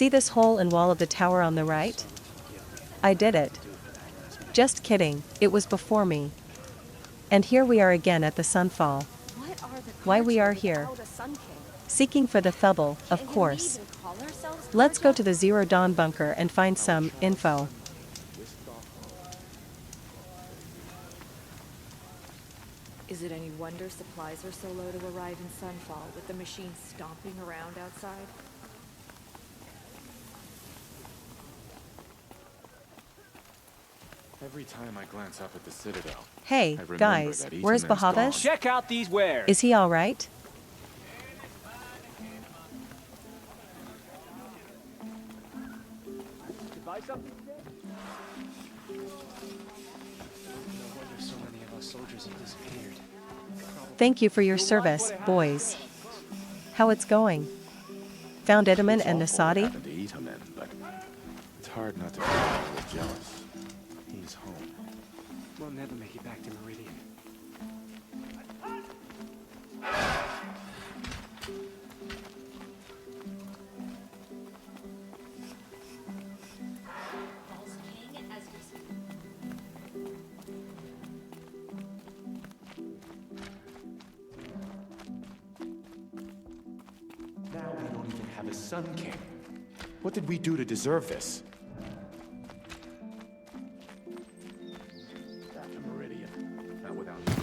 See this hole and wall of the tower on the right? I did it. Just kidding, it was before me. And here we are again at the sunfall. Why we are here? Seeking for the Febble, of course. Let's go to the Zero Dawn bunker and find some info. Is it any wonder supplies are so low to arrive in Sunfall with the machines stomping around outside? Every time I glance up at the Citadel, Hey, guys, where's Hephaestus? Check out these wares. Is he alright? Buy something today? No wonder so many of us soldiers have disappeared. Thank you for your service, boys. How it's going? Found Edaman it's and awful Nasadi? what happened to Itamen, but it's hard not to be a little jealous. He's home. We'll never make it back to Meridian. Now we don't even have a Sun King. What did we do to deserve this? Back to Meridian. Not without you.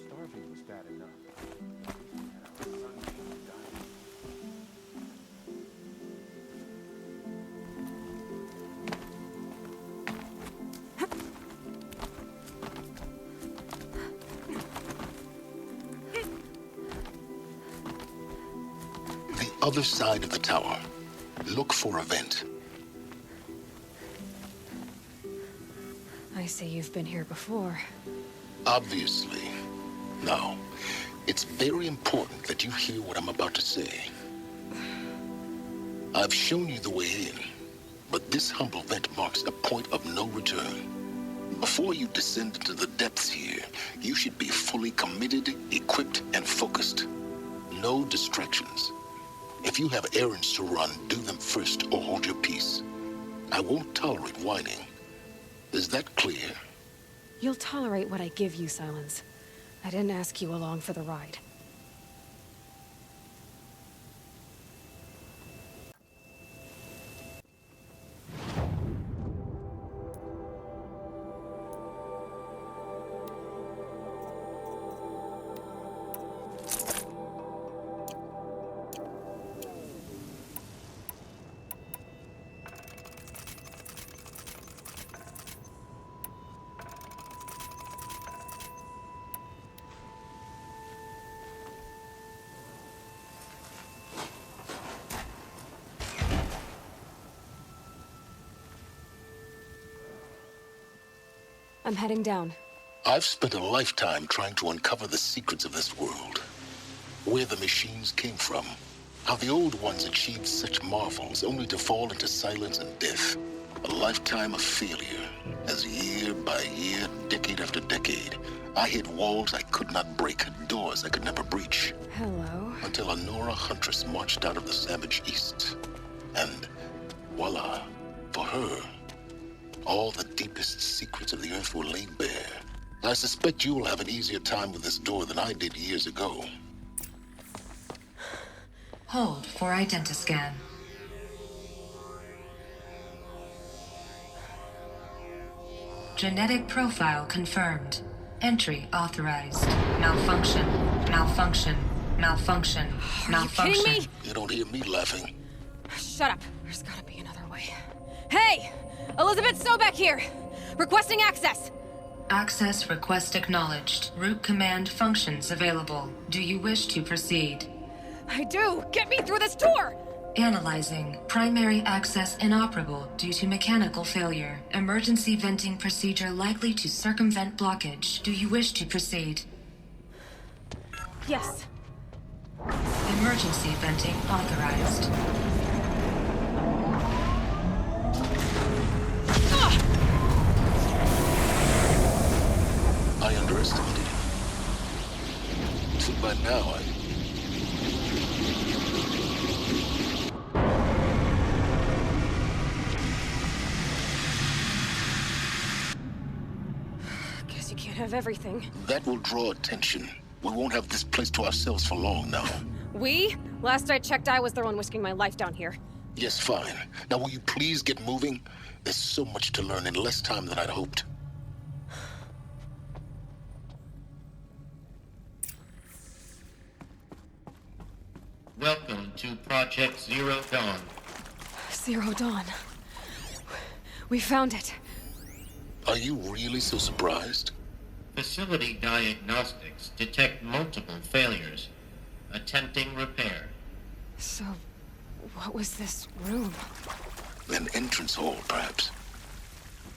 Starving was bad enough. Other side of the tower. Look for a vent. I see you've been here before. Obviously. Now, it's very important that you hear what I'm about to say. I've shown you the way in, but this humble vent marks a point of no return. Before you descend into the depths here, you should be fully committed, equipped, and focused. No distractions. If you have errands to run, do them first or hold your peace. I won't tolerate whining. Is that clear? You'll tolerate what I give you, Sylens. I didn't ask you along for the ride. I'm heading down. I've spent a lifetime trying to uncover the secrets of this world. Where the machines came from. How the old ones achieved such marvels only to fall into silence and death. A lifetime of failure. As year by year, decade after decade, I hit walls I could not break, doors I could never breach. Hello. Until a Nora huntress marched out of the savage east. And voila, for her, all the deepest secrets of the earth were laid bare. I suspect you'll have an easier time with this door than I did years ago. Hold for identiscan. Genetic profile confirmed. Entry authorized. Malfunction. Malfunction. Malfunction. Malfunction. Are you kidding me? You don't hear me laughing. Shut up. There's gotta be another way. Hey! Elizabeth Sobeck here! Requesting access! Access request acknowledged. Root command functions available. Do you wish to proceed? I do! Get me through this door! Analyzing. Primary access inoperable due to mechanical failure. Emergency venting procedure likely to circumvent blockage. Do you wish to proceed? Yes. Emergency venting authorized. I underestimated him. So by now, Guess you can't have everything. that will draw attention. We won't have this place to ourselves for long now. We? Last I checked, I was the one risking my life down here. Yes, fine. Now will you please get moving? There's so much to learn in less time than I'd hoped. Welcome to Project Zero Dawn. Zero Dawn. We found it. Are you really so surprised? Facility diagnostics detect multiple failures. Attempting repair. So, what was this room? An entrance hall, perhaps.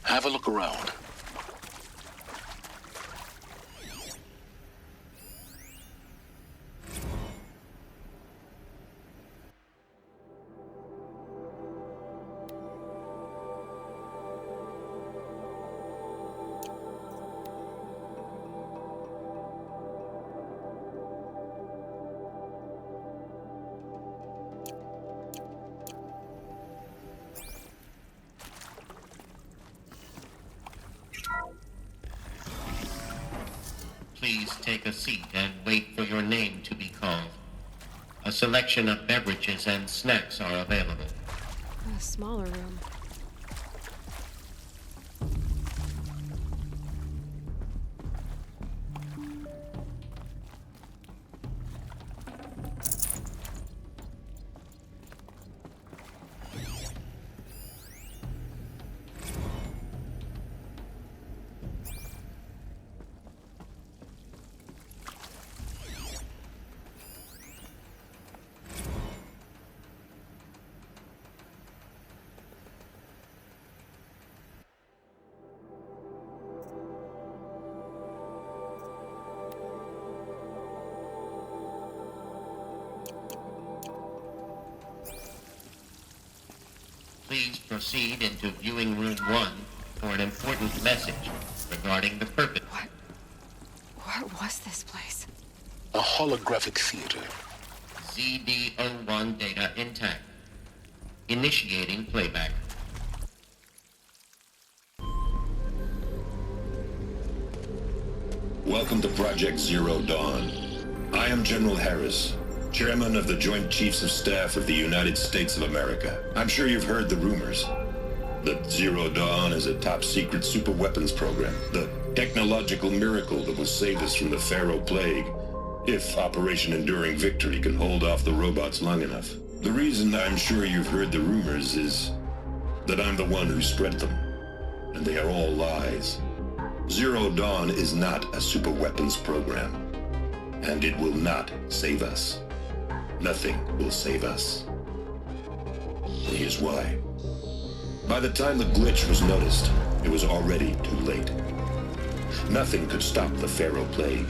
Have a look around. Please take a seat and wait for your name to be called. A selection of beverages and snacks are available. A smaller room. Please proceed into viewing room 1 for an important message regarding the purpose. What was this place? A holographic theater. ZD-01 data intact. Initiating playback. Welcome to Project Zero Dawn. I am General Harris, Chairman of the Joint Chiefs of Staff of the United States of America. I'm sure you've heard the rumors that Zero Dawn is a top-secret superweapons program, the technological miracle that will save us from the Pharaoh Plague, if Operation Enduring Victory can hold off the robots long enough. The reason I'm sure you've heard the rumors is that I'm the one who spread them, and they are all lies. Zero Dawn is not a superweapons program, and it will not save us. Nothing will save us. Here's why. By the time the glitch was noticed, it was already too late. Nothing could stop the Pharaoh Plague.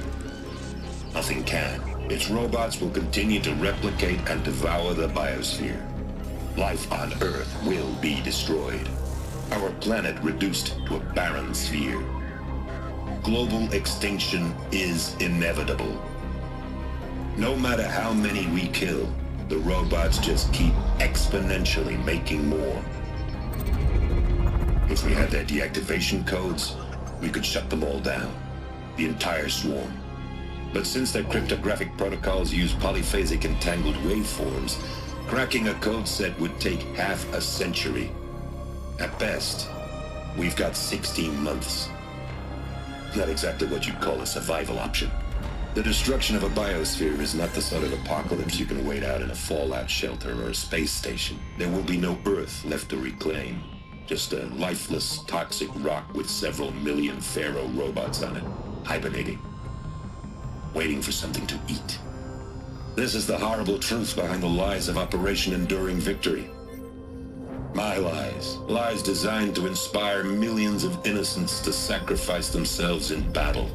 Nothing can. Its robots will continue to replicate and devour the biosphere. Life on Earth will be destroyed. Our planet reduced to a barren sphere. Global extinction is inevitable. No matter how many we kill, the robots just keep exponentially making more. If we had their deactivation codes, we could shut them all down, the entire swarm. But since their cryptographic protocols use polyphasic entangled waveforms, cracking a code set would take half a century. At best, we've got 16 months. Not exactly what you'd call a survival option. The destruction of a biosphere is not the sort of apocalypse you can wait out in a fallout shelter or a space station. There will be no Earth left to reclaim. Just a lifeless, toxic rock with several million Pharaoh robots on it, hibernating, waiting for something to eat. This is the horrible truth behind the lies of Operation Enduring Victory. My lies. Lies designed to inspire millions of innocents to sacrifice themselves in battle.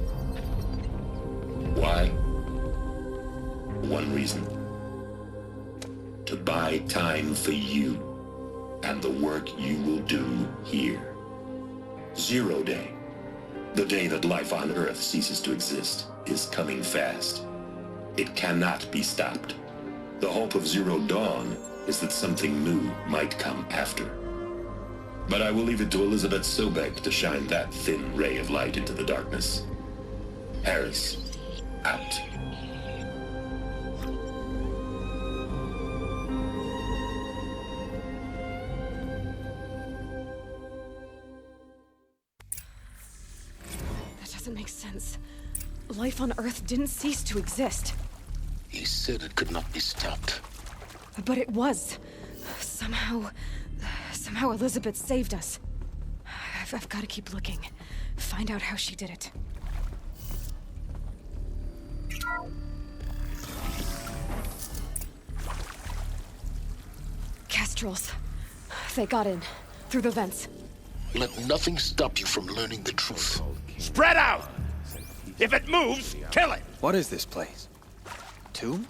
Why? One reason. To buy time for you and the work you will do here. Zero Day. The day that life on Earth ceases to exist is coming fast. It cannot be stopped. The hope of Zero Dawn is that something new might come after. But I will leave it to Elizabeth Sobeck to shine that thin ray of light into the darkness. Harris, out. That doesn't make sense. Life on Earth didn't cease to exist. He said it could not be stopped. But it was. Somehow Elizabeth saved us. I've got to keep looking. Find out how she did it. Kestrels. They got in. Through the vents. Let nothing stop you from learning the truth. Spread out! If it moves, kill it! What is this place? Tomb?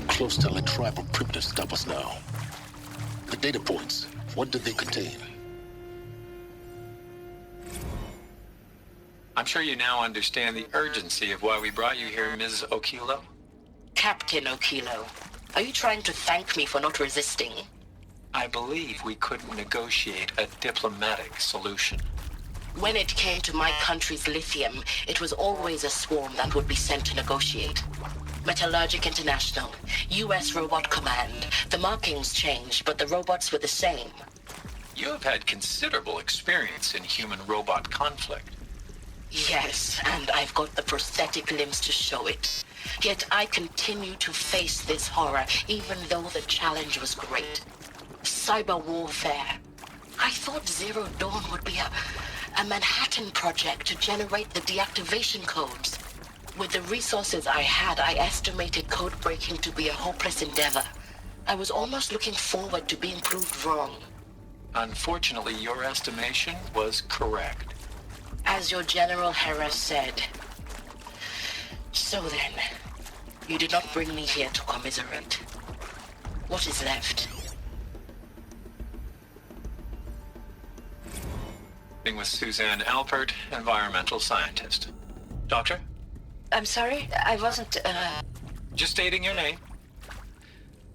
Close to let tribal cryptos stop us now. The data points, what do they contain? I'm sure you now understand the urgency of why we brought you here, Ms. Okilo. Captain Okilo, are you trying to thank me for not resisting? I believe we couldn't negotiate a diplomatic solution. When it came to my country's lithium, it was always a swarm that would be sent to negotiate. Metallurgic International, U.S. Robot Command. The markings changed, but the robots were the same. You have had considerable experience in human-robot conflict. Yes, and I've got the prosthetic limbs to show it. Yet I continue to face this horror, even though the challenge was great. Cyber warfare. I thought Zero Dawn would be a Manhattan project to generate the deactivation codes. With the resources I had, I estimated code breaking to be a hopeless endeavor. I was almost looking forward to being proved wrong. Unfortunately, your estimation was correct. As your General Harris said. So then, you did not bring me here to commiserate. What is left? With Suzanne Alpert, environmental scientist. Doctor? I'm sorry, I wasn't, Just stating your name.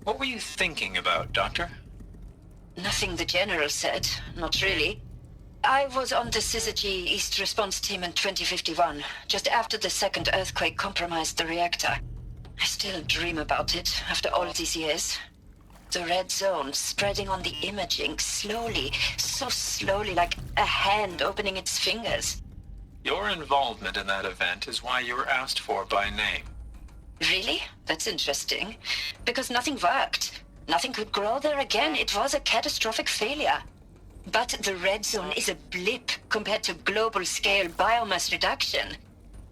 What were you thinking about, Doctor? Nothing the General said, not really. I was on the Syzygy East Response Team in 2051, just after the second earthquake compromised the reactor. I still dream about it, after all these years. The red zone spreading on the imaging, slowly, so slowly, like a hand opening its fingers. Your involvement in that event is why you were asked for by name. Really? That's interesting. Because nothing worked. Nothing could grow there again. It was a catastrophic failure. But the red zone is a blip compared to global-scale biomass reduction.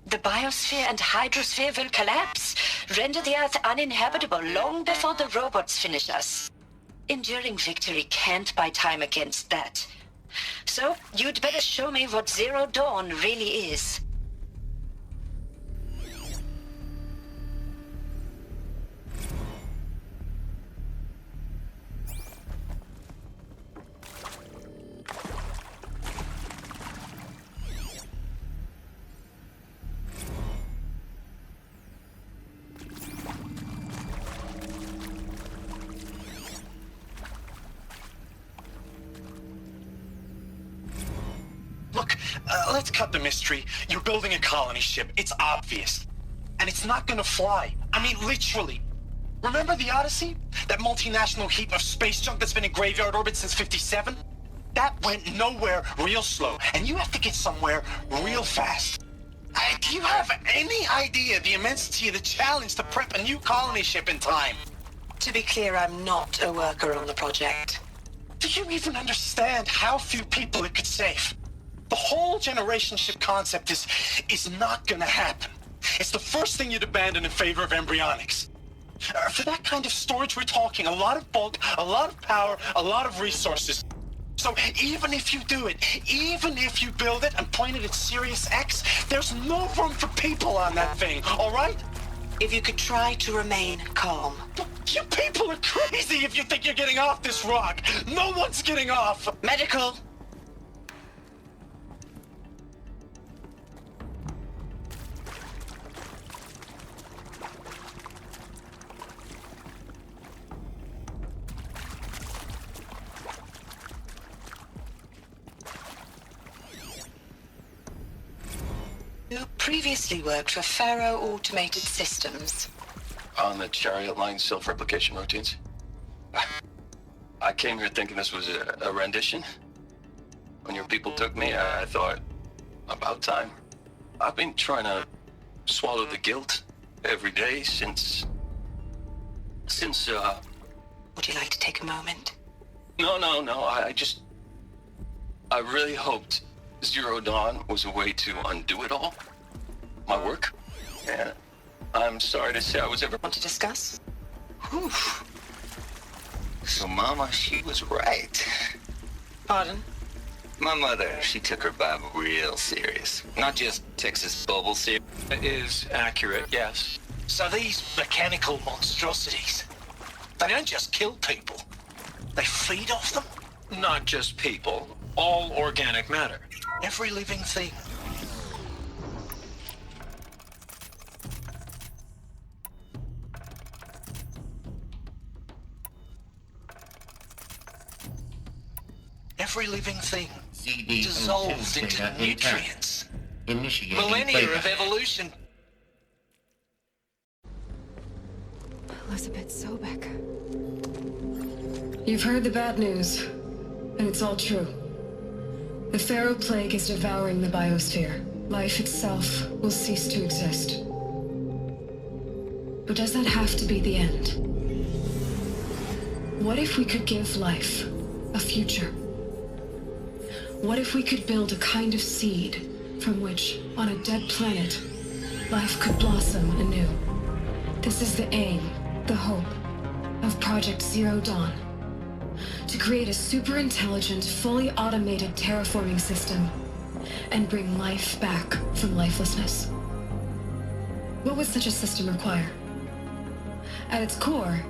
The biosphere and hydrosphere will collapse, render the Earth uninhabitable long before the robots finish us. Enduring victory can't buy time against that. So, you'd better show me what Zero Dawn really is. Let's cut the mystery. You're building a colony ship. It's obvious. And it's not gonna fly. I mean, literally. Remember the Odyssey? That multinational heap of space junk that's been in graveyard orbit since 57? That went nowhere real slow. And you have to get somewhere real fast. Do you have any idea the immensity of the challenge to prep a new colony ship in time? To be clear, I'm not a worker on the project. Do you even understand how few people it could save? The whole generation ship concept is not gonna happen. It's the first thing you'd abandon in favor of embryonics. For that kind of storage, we're talking a lot of bulk, a lot of power, a lot of resources. So even if you do it, even if you build it and point it at Sirius X, there's no room for people on that thing, all right? If you could try to remain calm. You people are crazy if you think you're getting off this rock. No one's getting off. Medical. You previously worked for Faro Automated Systems. On the Chariot Line self-replication routines? I came here thinking this was a rendition. When your people took me, I thought, about time. I've been trying to swallow the guilt every day since... Would you like to take a moment? No, I really hoped Zero Dawn was a way to undo it all. My work. And I'm sorry to say I was ever... Want to discuss? Whew. So Mama, she was right. Pardon? My mother, she took her Bible real serious. Not just Texas bubble serious. It is accurate, yes. So these mechanical monstrosities, they don't just kill people. They feed off them. Not just people, all organic matter. Every living thing. Every living thing dissolved into nutrients. Millennia of evolution. Elizabeth Sobeck. You've heard the bad news, and it's all true. The Pharaoh Plague is devouring the biosphere. Life itself will cease to exist. But does that have to be the end? What if we could give life a future? What if we could build a kind of seed from which, on a dead planet, life could blossom anew? This is the aim, the hope, of Project Zero Dawn. To create a super-intelligent, fully automated terraforming system and bring life back from lifelessness. What would such a system require? At its core,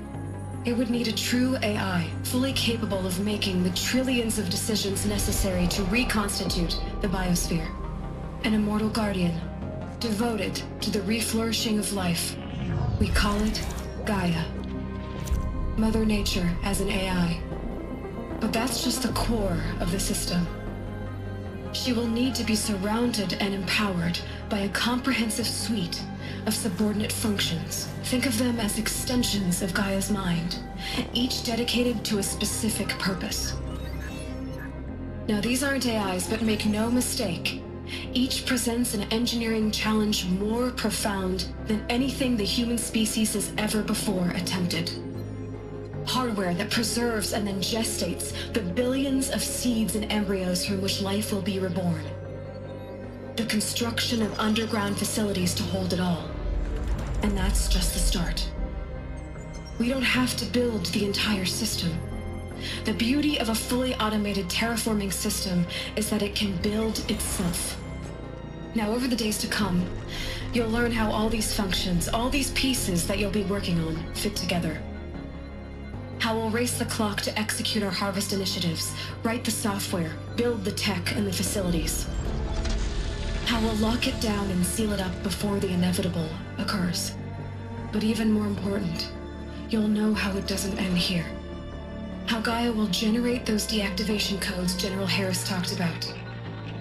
it would need a true AI, fully capable of making the trillions of decisions necessary to reconstitute the biosphere. An immortal guardian, devoted to the reflourishing of life. We call it GAIA. Mother Nature as an AI. But that's just the core of the system. She will need to be surrounded and empowered by a comprehensive suite of subordinate functions. Think of them as extensions of Gaia's mind, each dedicated to a specific purpose. Now, these aren't AIs, but make no mistake, each presents an engineering challenge more profound than anything the human species has ever before attempted. Hardware that preserves and then gestates the billions of seeds and embryos from which life will be reborn. The construction of underground facilities to hold it all. And that's just the start. We don't have to build the entire system. The beauty of a fully automated terraforming system is that it can build itself. Now, over the days to come, you'll learn how all these functions, all these pieces that you'll be working on, fit together. How we'll race the clock to execute our harvest initiatives, write the software, build the tech and the facilities. How we'll lock it down and seal it up before the inevitable occurs. But even more important, you'll know how it doesn't end here. How Gaia will generate those deactivation codes General Helis talked about,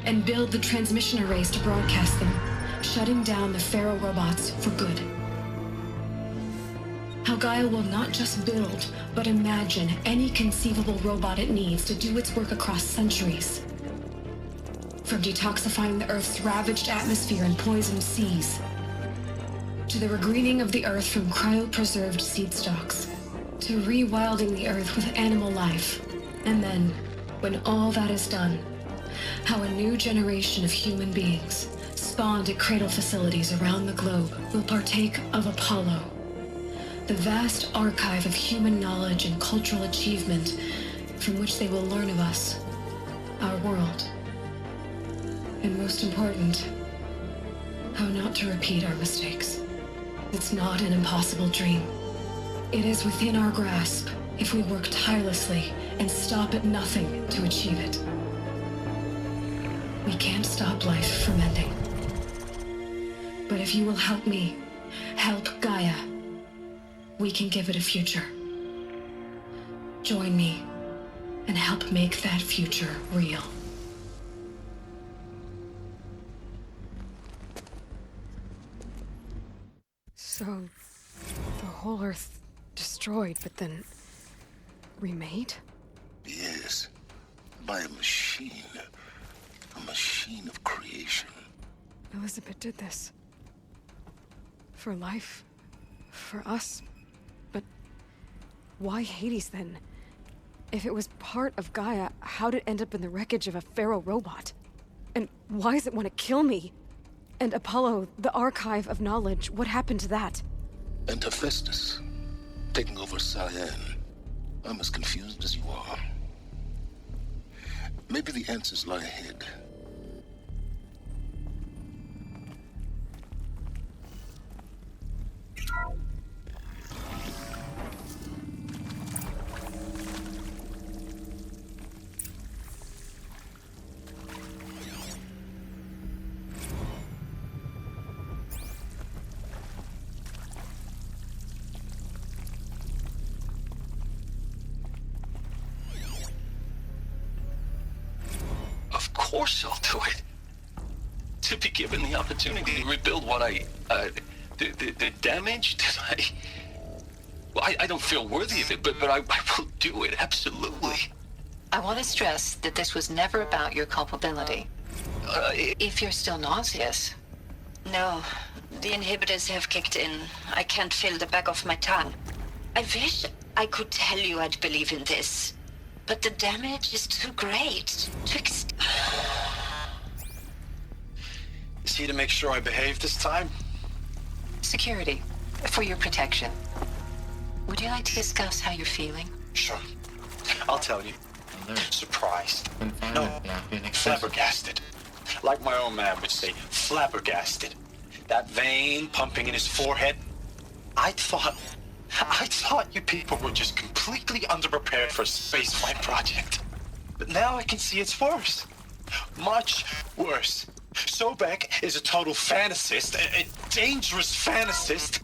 and build the transmission arrays to broadcast them, shutting down the Pharaoh robots for good. How Gaia will not just build, but imagine any conceivable robot it needs to do its work across centuries. From detoxifying the Earth's ravaged atmosphere and poisoned seas, to the regreening of the Earth from cryopreserved seed stocks, to rewilding the Earth with animal life. And then, when all that is done, how a new generation of human beings, spawned at cradle facilities around the globe, will partake of Apollo, the vast archive of human knowledge and cultural achievement from which they will learn of us, our world. And most important, how not to repeat our mistakes. It's not an impossible dream. It is within our grasp if we work tirelessly and stop at nothing to achieve it. We can't stop life from ending. But if you will help me, help Gaia, we can give it a future. Join me and help make that future real. So, the whole Earth destroyed, but then remade? Yes, by a machine. A machine of creation. Elizabeth did this. For life. For us. But why Hades then? If it was part of Gaia, how'd it end up in the wreckage of a pharaoh robot? And why does it want to kill me? And Apollo, the archive of knowledge, what happened to that? And Hephaestus, taking over Cyan. I'm as confused as you are. Maybe the answers lie ahead. Of course I'll do it. To be given the opportunity to rebuild what the damage that I don't feel worthy of it, but I will do it, absolutely. I want to stress that this was never about your culpability. If you're still nauseous. No, the inhibitors have kicked in. I can't feel the back of my tongue. I wish I could tell you I'd believe in this, but the damage is too great. Is he to make sure I behave this time? Security, for your protection. Would you like to discuss how you're feeling? Sure. I'll tell you. Surprised. No, flabbergasted. Like my own man would say, flabbergasted. That vein pumping in his forehead. I thought you people were just completely underprepared for a spaceflight project. But now I can see it's worse. Much worse. Sobeck is a total fantasist, a dangerous fantasist.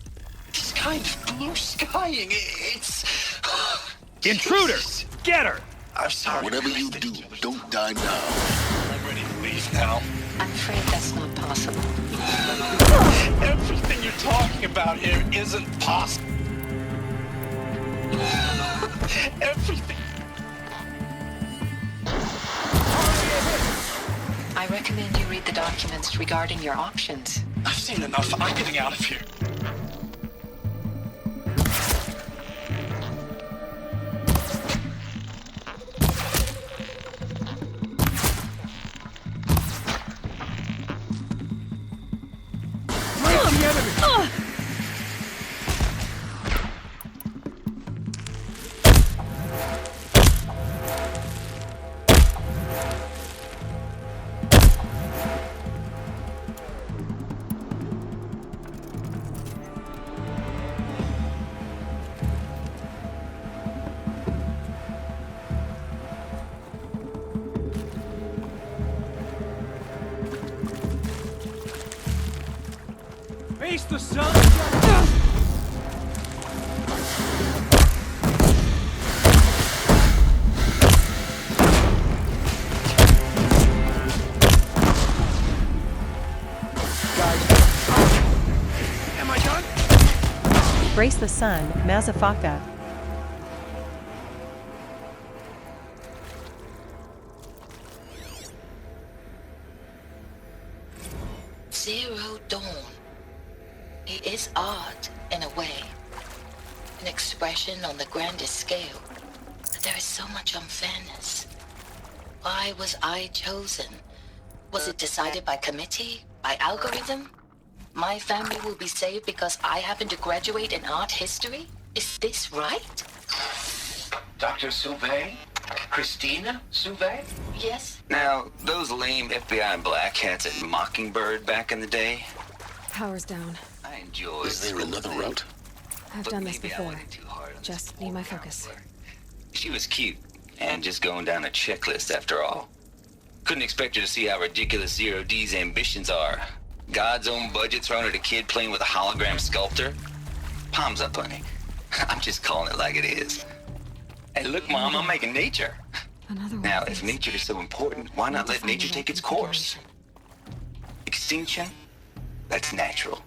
This kind of blue skying, it's... Intruder! Get her! I'm sorry. Whatever you do, don't die now. I'm ready to leave now. I'm afraid that's not possible. Everything you're talking about here isn't possible. Everything. I recommend you read the documents regarding your options. I've seen enough. I'm getting out of here. Face the sun! Am I done? Brace the sun, Mazafaka. Zero Dawn. It is odd in a way. an expression on the grandest scale. But there is so much unfairness. Why was I chosen? Was it decided by committee? By algorithm? My family will be saved because I happen to graduate in art history? Is this right? Dr. Sobeck? Christina Sobeck? Yes? Now, those lame FBI black hats at Mockingbird back in the day? Power's down. I enjoyed. Is there another route? I've done this before. Just need my focus. She was cute, and just going down a checklist after all. Couldn't expect her to see how ridiculous Zero D's ambitions are. God's own budget thrown at a kid playing with a hologram sculptor? Palms up, honey. I'm just calling it like it is. Hey, look, Mom, I'm making nature. Now, if nature is so important, why not let nature take its course? Extinction? That's natural.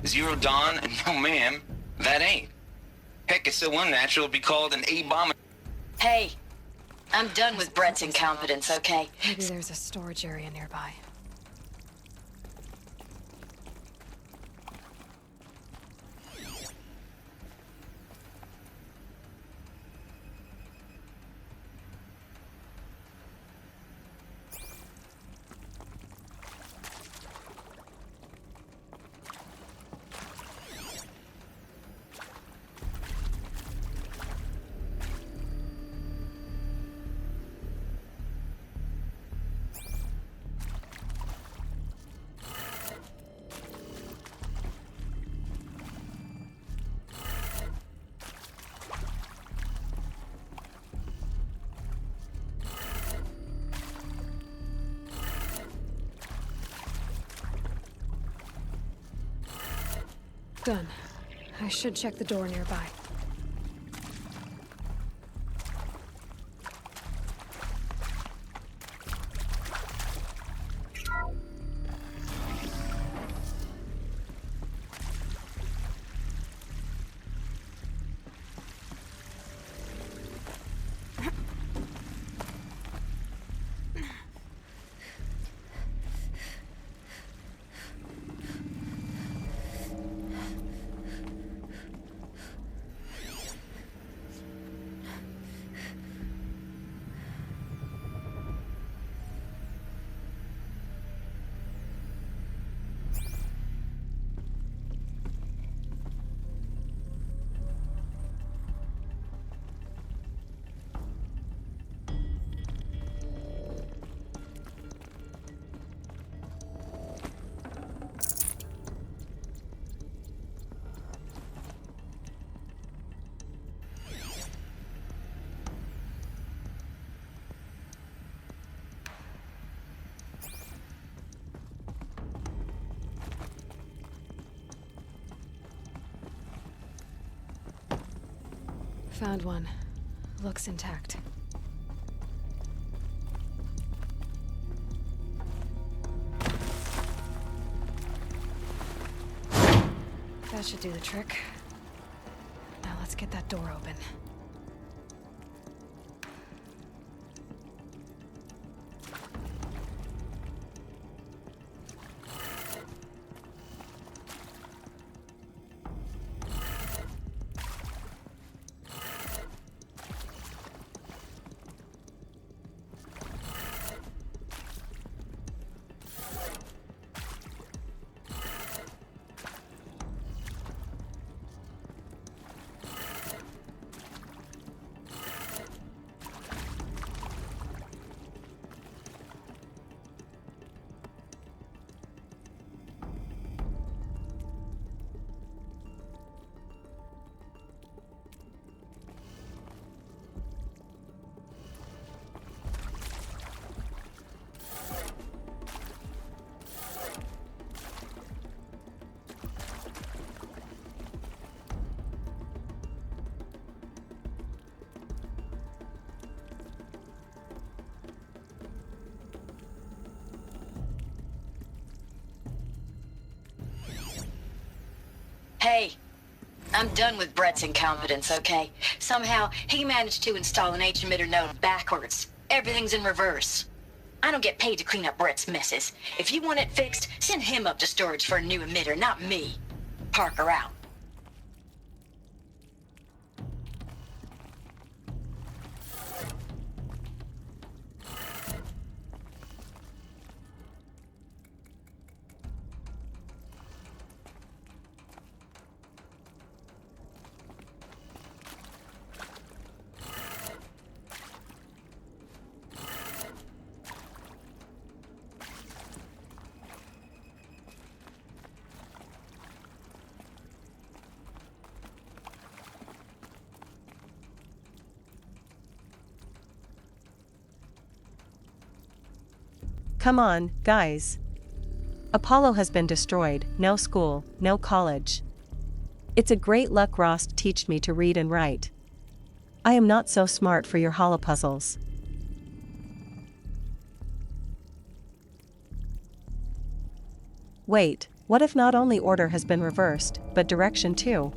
Zero Dawn? No, ma'am, that ain't. Heck, it's so unnatural it'd be called an abomination. Hey, I'm done with Brett's incompetence, okay? Maybe there's a storage area nearby. Done. I should check the door nearby. Found one. Looks intact. That should do the trick. Now let's get that door open. Hey, I'm done with Brett's incompetence, okay? Somehow, he managed to install an H-emitter node backwards. Everything's in reverse. I don't get paid to clean up Brett's messes. If you want it fixed, send him up to storage for a new emitter, not me. Parker out. Come on, guys. Apollo has been destroyed, no school, no college. It's a great luck Ross teach me to read and write. I am not so smart for your holopuzzles. Wait, what if not only order has been reversed, but direction too?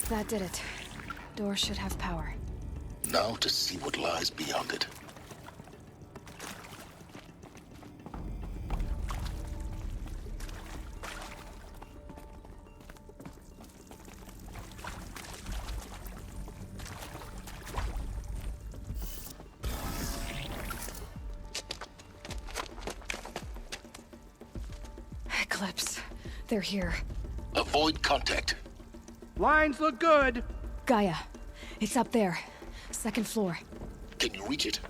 That did it. Door should have power. Now to see what lies beyond it. Eclipse. They're here. Avoid contact. Lines look good. Gaia. It's up there. Second floor. Can you reach it?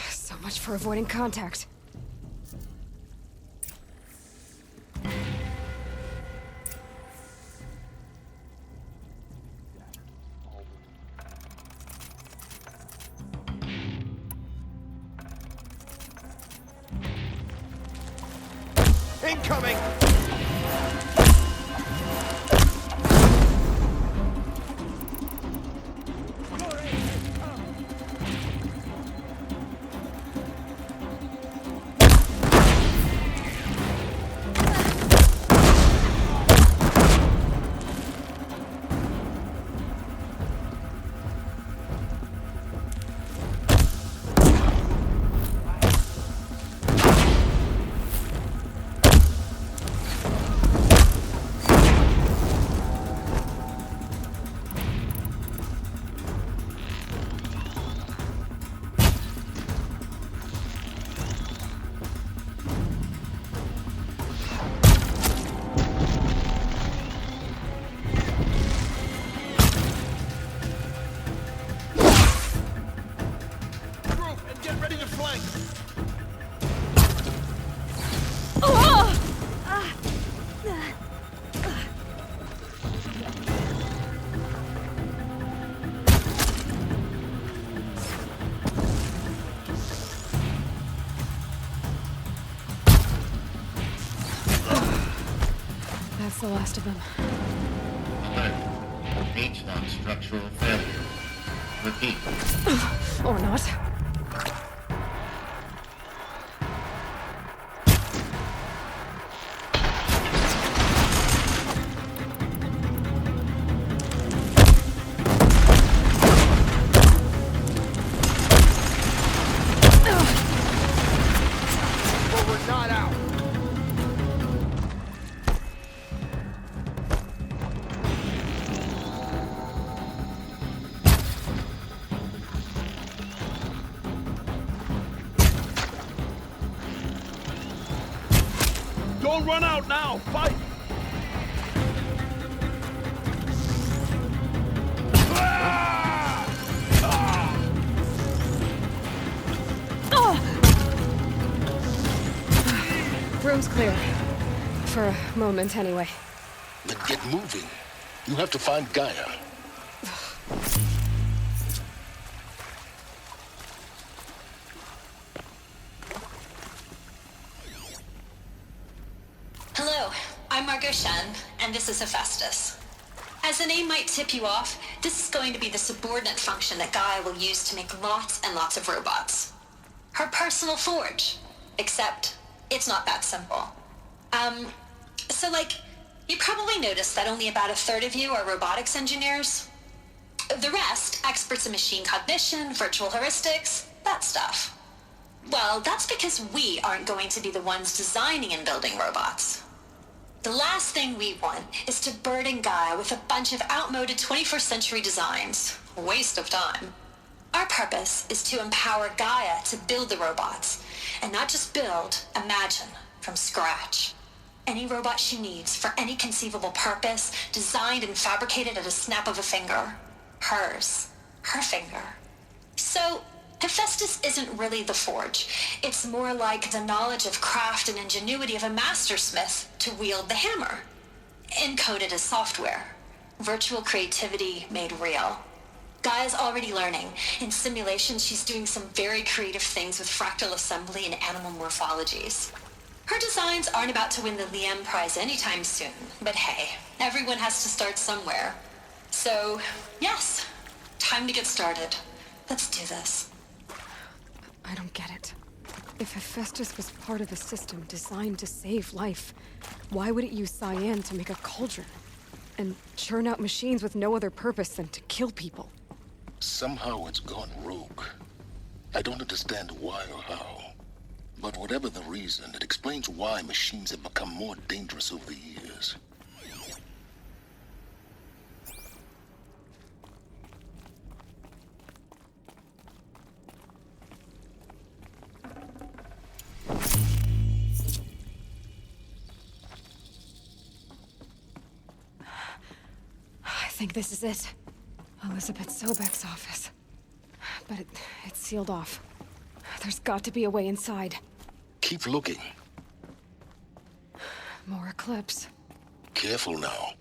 So much for avoiding contact. Incoming! That's the last of them. Alert. H-lock structural failure. Repeat. Or not. But we're not out. Don't run out now! Fight! Room's clear. For a moment, anyway. Then get moving. You have to find Gaia. Hello, I'm Margot Shen, and this is Hephaestus. As the name might tip you off, this is going to be the subordinate function that Gaia will use to make lots and lots of robots. Her personal forge. Except, it's not that simple. So you probably noticed that only about a third of you are robotics engineers. The rest, experts in machine cognition, virtual heuristics, that stuff. Well, that's because we aren't going to be the ones designing and building robots. The last thing we want is to burden Gaia with a bunch of outmoded 21st century designs. Waste of time. Our purpose is to empower Gaia to build the robots, and not just build, imagine, from scratch. Any robot she needs for any conceivable purpose, designed and fabricated at a snap of a finger. Hers. Her finger. So, Hephaestus isn't really the forge. It's more like the knowledge of craft and ingenuity of a mastersmith to wield the hammer. Encoded as software. Virtual creativity made real. Gaia's already learning. In simulations, she's doing some very creative things with fractal assembly and animal morphologies. Her designs aren't about to win the Liam Prize anytime soon, but hey, everyone has to start somewhere. So, yes, time to get started. Let's do this. I don't get it. If Hephaestus was part of a system designed to save life, why would it use cyan to make a cauldron? And churn out machines with no other purpose than to kill people? Somehow it's gone rogue. I don't understand why or how. But whatever the reason, it explains why machines have become more dangerous over the years. I think this is it. Elizabeth Sobeck's office. But it's sealed off. There's got to be a way inside. Keep looking. More eclipse. Careful now.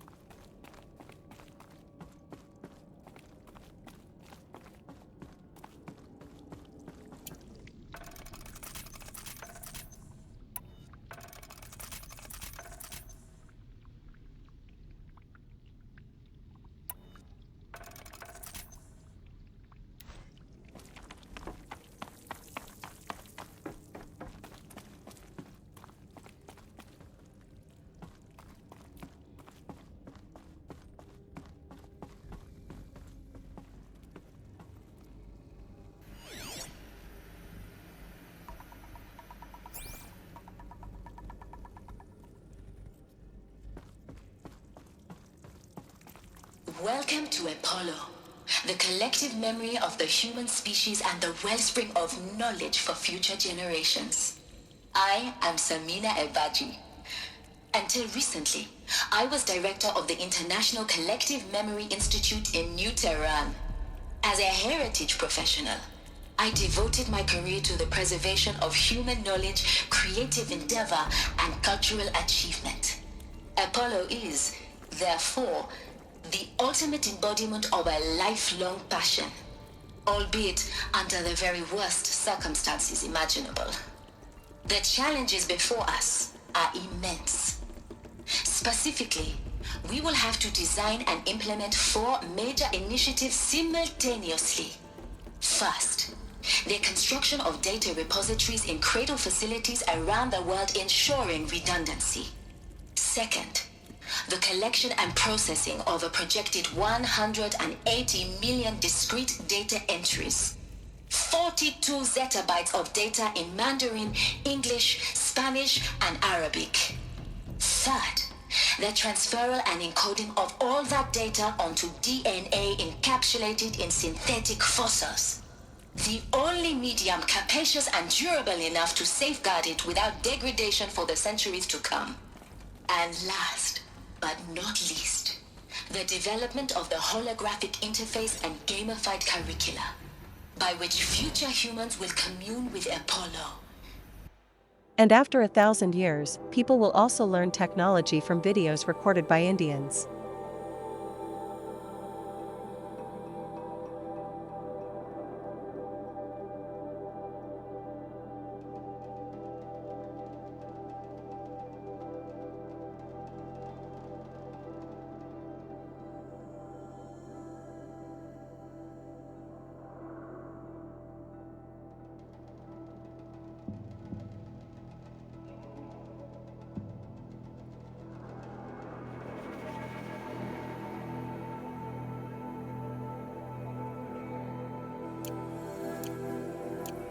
Welcome to Apollo, the collective memory of the human species and the wellspring of knowledge for future generations. I am Samina Ebaji. Until recently, I was director of the International Collective Memory Institute in New Tehran. As a heritage professional, I devoted my career to the preservation of human knowledge, creative endeavor, and cultural achievement. Apollo is, therefore, the ultimate embodiment of a lifelong passion, albeit under the very worst circumstances imaginable. The challenges before us are immense. Specifically, we will have to design and implement 4 major initiatives simultaneously. First, the construction of data repositories in cradle facilities around the world, ensuring redundancy. Second, the collection and processing of a projected 180 million discrete data entries. 42 zettabytes of data in Mandarin, English, Spanish, and Arabic. Third, the transferal and encoding of all that data onto DNA encapsulated in synthetic fossils. The only medium capacious and durable enough to safeguard it without degradation for the centuries to come. And last, but not least, the development of the holographic interface and gamified curricula, by which future humans will commune with Apollo. And after 1,000 years, people will also learn technology from videos recorded by Indians.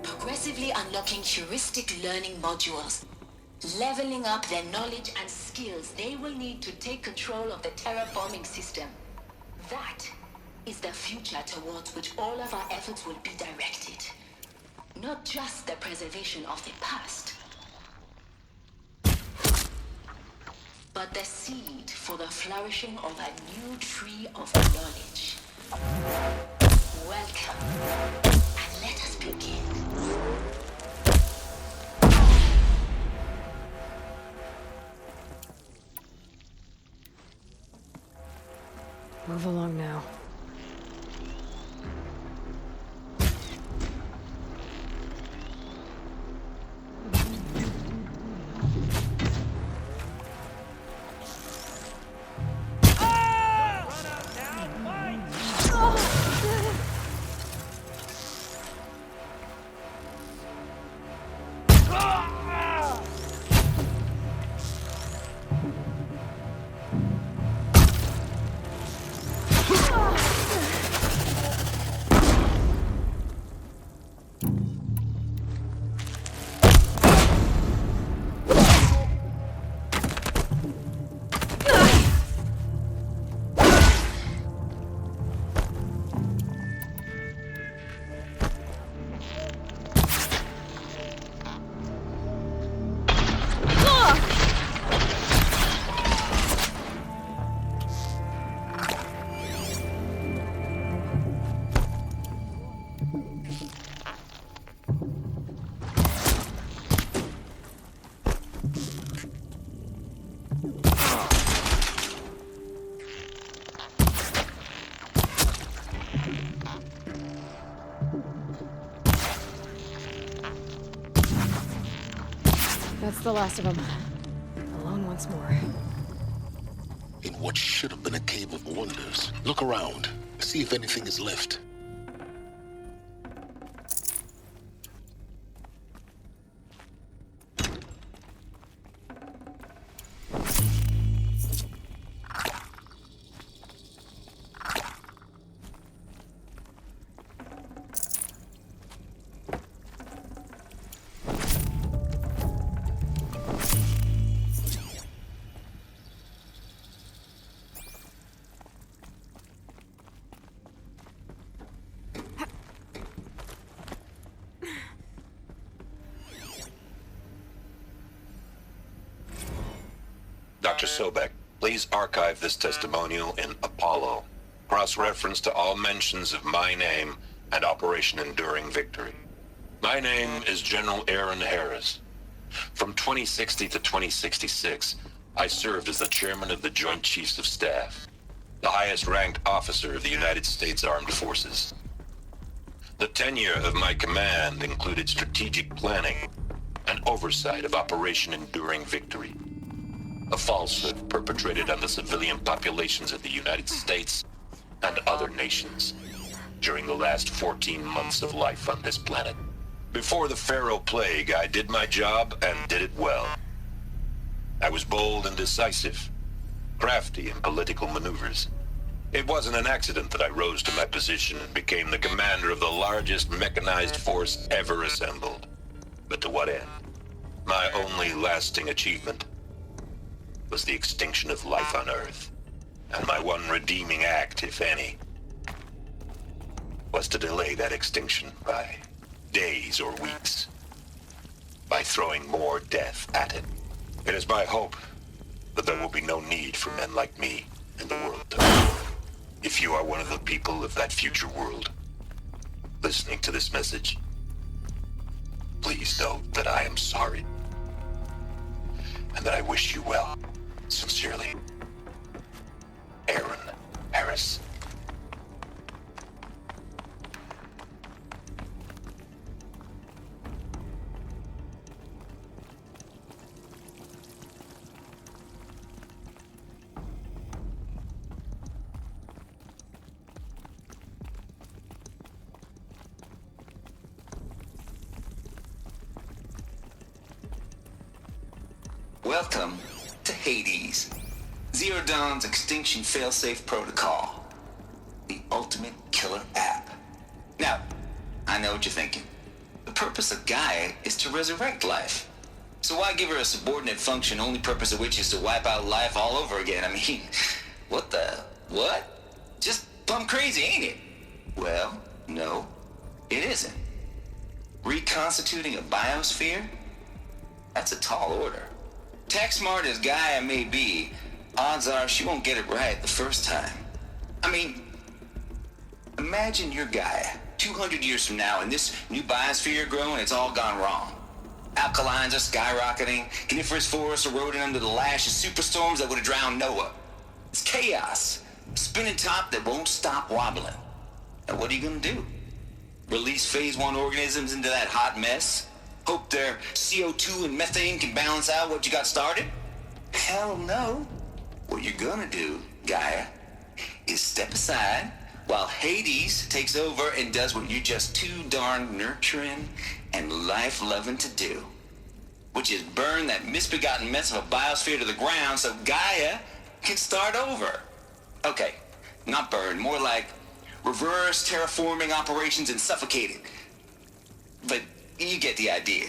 Progressively unlocking heuristic learning modules, leveling up their knowledge and skills they will need to take control of the terraforming system. That is the future towards which all of our efforts will be directed. Not just the preservation of the past, but the seed for the flourishing of a new tree of knowledge. Welcome, and let us begin. Move along now. That's the last of them. Alone once more. In what should have been a cave of wonders, look around. See if anything is left. Dr. Sobeck, please archive this testimonial in Apollo. Cross-reference to all mentions of my name and Operation Enduring Victory. My name is General Aaron Harris. From 2060 to 2066, I served as the chairman of the Joint Chiefs of Staff, the highest-ranked officer of the United States Armed Forces. The tenure of my command included strategic planning and oversight of Operation Enduring Victory, a falsehood perpetrated on the civilian populations of the United States and other nations during the last 14 months of life on this planet. Before the Pharaoh Plague, I did my job and did it well. I was bold and decisive, crafty in political maneuvers. It wasn't an accident that I rose to my position and became the commander of the largest mechanized force ever assembled. But to what end? My only lasting achievement was the extinction of life on Earth. And my one redeeming act, if any, was to delay that extinction by days or weeks, by throwing more death at it. It is my hope that there will be no need for men like me in the world today. If you are one of the people of that future world listening to this message, please know that I am sorry and that I wish you well. Sincerely, Aaron Harris. Welcome to Hades, Zero Dawn's extinction failsafe protocol, the ultimate killer app. Now, I know what you're thinking. The purpose of Gaia is to resurrect life. So why give her a subordinate function, only purpose of which is to wipe out life all over again? I mean, what? Just plumb crazy, ain't it? Well, no, it isn't. Reconstituting a biosphere? That's a tall order. Tech smart as Gaia may be, odds are she won't get it right the first time. I mean, imagine you're Gaia, 200 years from now, and this new biosphere you're growing, it's all gone wrong. Alkalines are skyrocketing, coniferous forests eroding under the lash of superstorms that would have drowned Noah. It's chaos, spinning top that won't stop wobbling. And what are you gonna do? Release phase 1 organisms into that hot mess? Hope their CO2 and methane can balance out what you got started? Hell no. What you're gonna do, Gaia, is step aside while Hades takes over and does what you're just too darn nurturing and life-loving to do, which is burn that misbegotten mess of a biosphere to the ground so Gaia can start over. Okay, not burn, more like reverse terraforming operations and suffocate it. But you get the idea.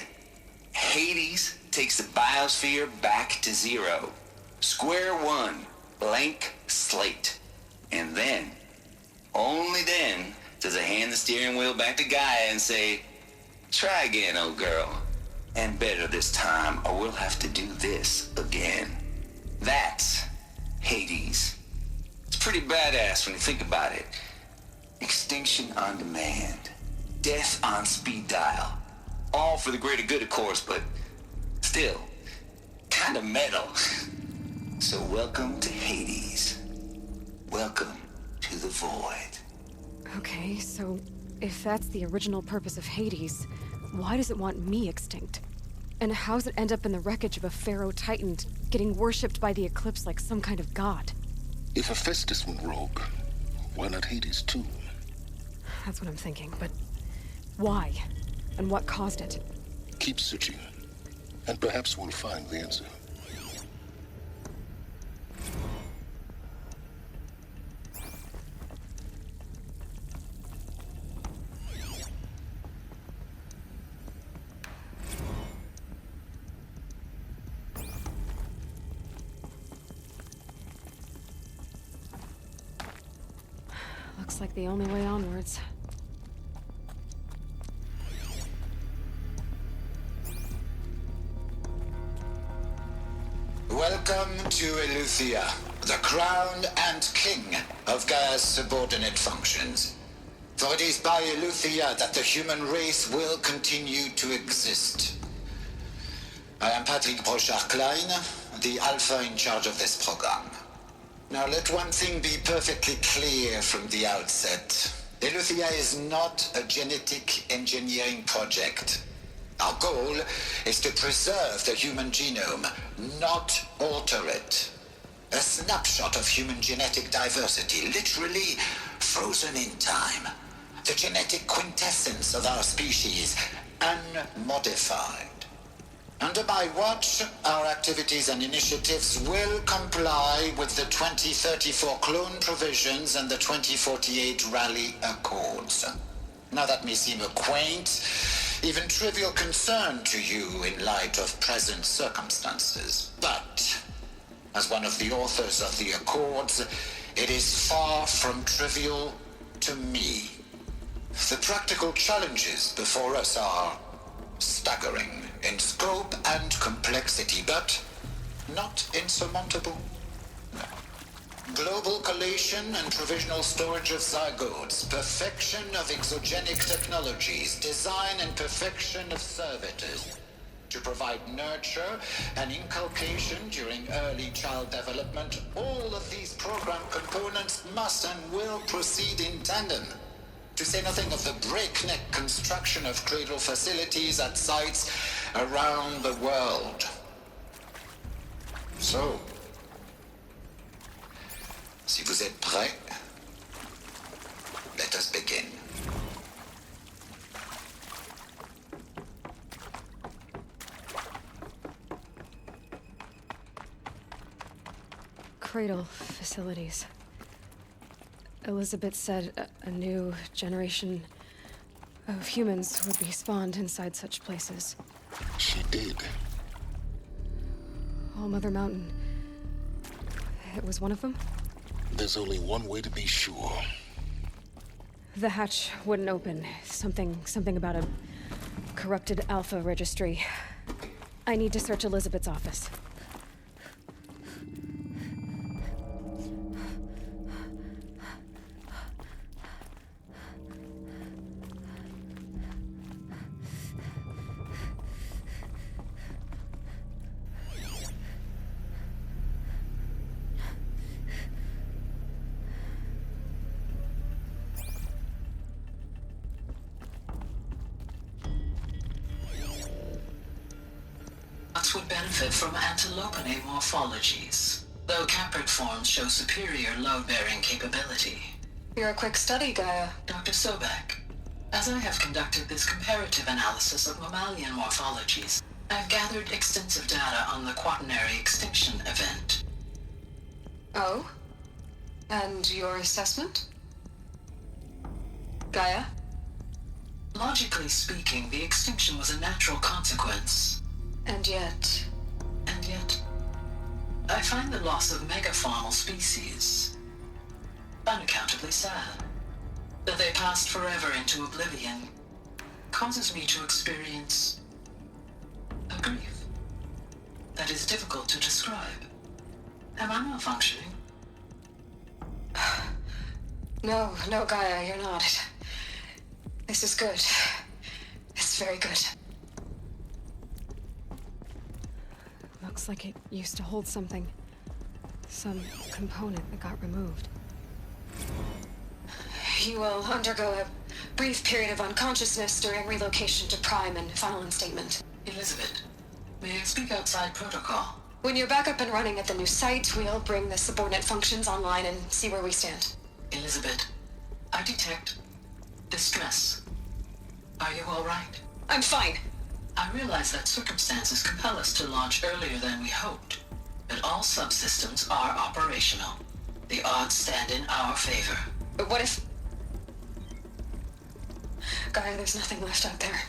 Hades takes the biosphere back to zero. Square one, blank slate. And then, only then, does it hand the steering wheel back to Gaia and say, try again, old girl. And better this time, or we'll have to do this again. That's Hades. It's pretty badass when you think about it. Extinction on demand. Death on speed dial. All for the greater good, of course, but still, kind of metal. So welcome to Hades. Welcome to the void. Okay, so if that's the original purpose of Hades, why does it want me extinct? And how's it end up in the wreckage of a pharaoh titan, getting worshipped by the Eclipse like some kind of god? If Hephaestus went rogue, why not Hades too? That's what I'm thinking, but why? And what caused it? Keep searching, and perhaps we'll find the answer. Looks like the only way onwards. Welcome to Eleuthia, the crown and king of Gaia's subordinate functions. For it is by Eleuthia that the human race will continue to exist. I am Patrick Brochard-Klein, the Alpha in charge of this program. Now let one thing be perfectly clear from the outset. Eleuthia is not a genetic engineering project. Our goal is to preserve the human genome, not alter it. A snapshot of human genetic diversity, literally frozen in time. The genetic quintessence of our species, unmodified. Under my watch, our activities and initiatives will comply with the 2034 clone provisions and the 2048 Rally Accords. Now that may seem a quaint, even trivial concern to you in light of present circumstances. But, as one of the authors of the Accords, it is far from trivial to me. The practical challenges before us are staggering in scope and complexity, but not insurmountable. Global collation and provisional storage of zygotes, perfection of exogenic technologies, design and perfection of servitors, to provide nurture and inculcation during early child development. All of these program components must and will proceed in tandem. To say nothing of the breakneck construction of cradle facilities at sites around the world. So, si vous êtes prêts, let us begin. Cradle facilities. Elizabeth said a new generation of humans would be spawned inside such places. She did. All Mother Mountain. It was one of them? There's only one way to be sure. The hatch wouldn't open. Something about a corrupted Alpha registry. I need to search Elizabeth's office. Would benefit from antilopinae morphologies, though caprid forms show superior load-bearing capability. You're a quick study, Gaia. Dr. Sobeck, as I have conducted this comparative analysis of mammalian morphologies, I've gathered extensive data on the quaternary extinction event. Oh? And your assessment? Gaia? Logically speaking, the extinction was a natural consequence. And yet, I find the loss of megafaunal species unaccountably sad. That they passed forever into oblivion causes me to experience a grief that is difficult to describe. Am I malfunctioning? No, Gaia, you're not. This is good. It's very good. Looks like it used to hold something. Some component that got removed. You will undergo a brief period of unconsciousness during relocation to Prime and final instatement. Elizabeth, may I speak outside protocol? When you're back up and running at the new site, we'll bring the subordinate functions online and see where we stand. Elizabeth, I detect distress. Are you all right? I'm fine. I realize that circumstances compel us to launch earlier than we hoped, but all subsystems are operational. The odds stand in our favor. But what if... Gaia, there's nothing left out there.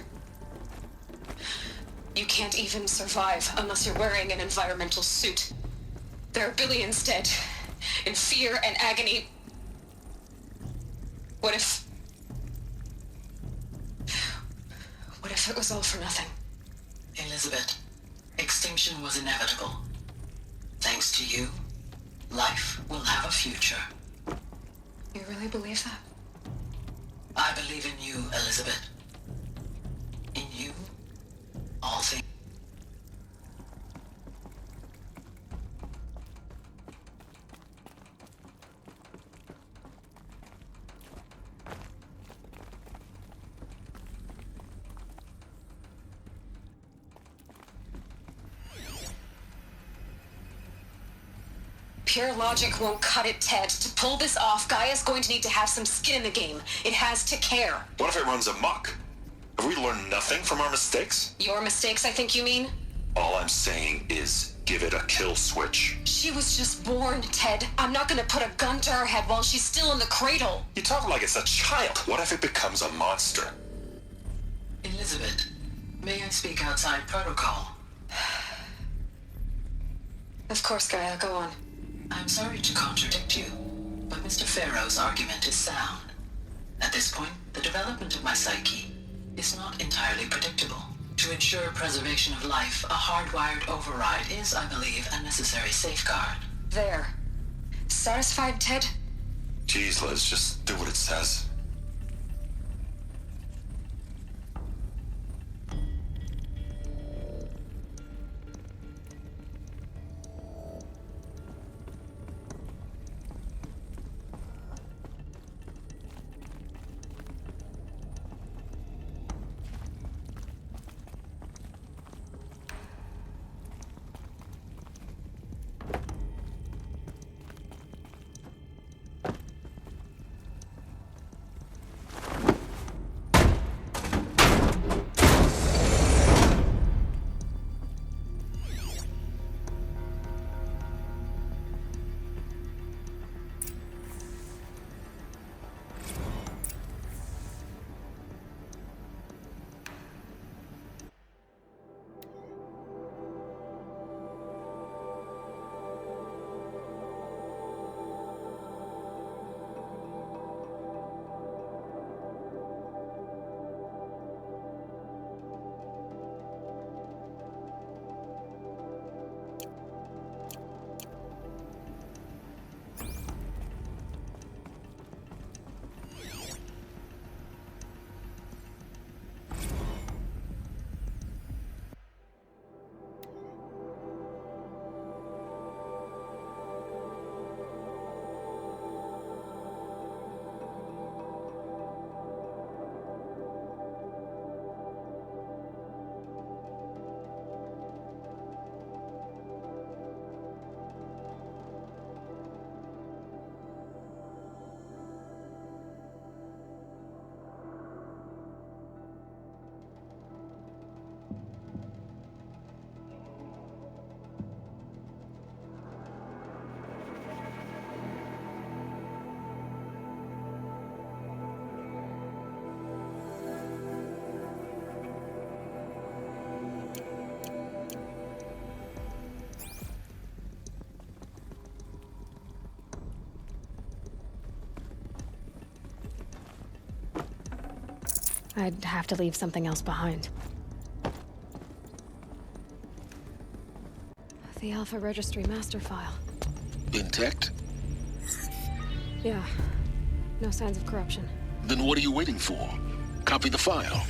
You can't even survive unless you're wearing an environmental suit. There are billions dead, in fear and agony. What if it was all for nothing? Elizabeth, extinction was inevitable. Thanks to you, life will have a future. You really believe that? I believe in you, Elizabeth. In you, all things. Pure logic won't cut it, Ted. To pull this off, Gaia's going to need to have some skin in the game. It has to care. What if it runs amok? Have we learned nothing from our mistakes? Your mistakes, I think you mean? All I'm saying is give it a kill switch. She was just born, Ted. I'm not gonna put a gun to her head while she's still in the cradle. You talk like it's a child. What if it becomes a monster? Elizabeth, may I speak outside protocol? Of course, Gaia, go on. I'm sorry to contradict you, but Mr. Farrow's argument is sound. At this point, the development of my psyche is not entirely predictable. To ensure preservation of life, a hardwired override is, I believe, a necessary safeguard. There. Satisfied, Ted? Jeez, Liz, just do what it says. I'd have to leave something else behind. The Alpha Registry master file. Intact? Yeah. No signs of corruption. Then what are you waiting for? Copy the file.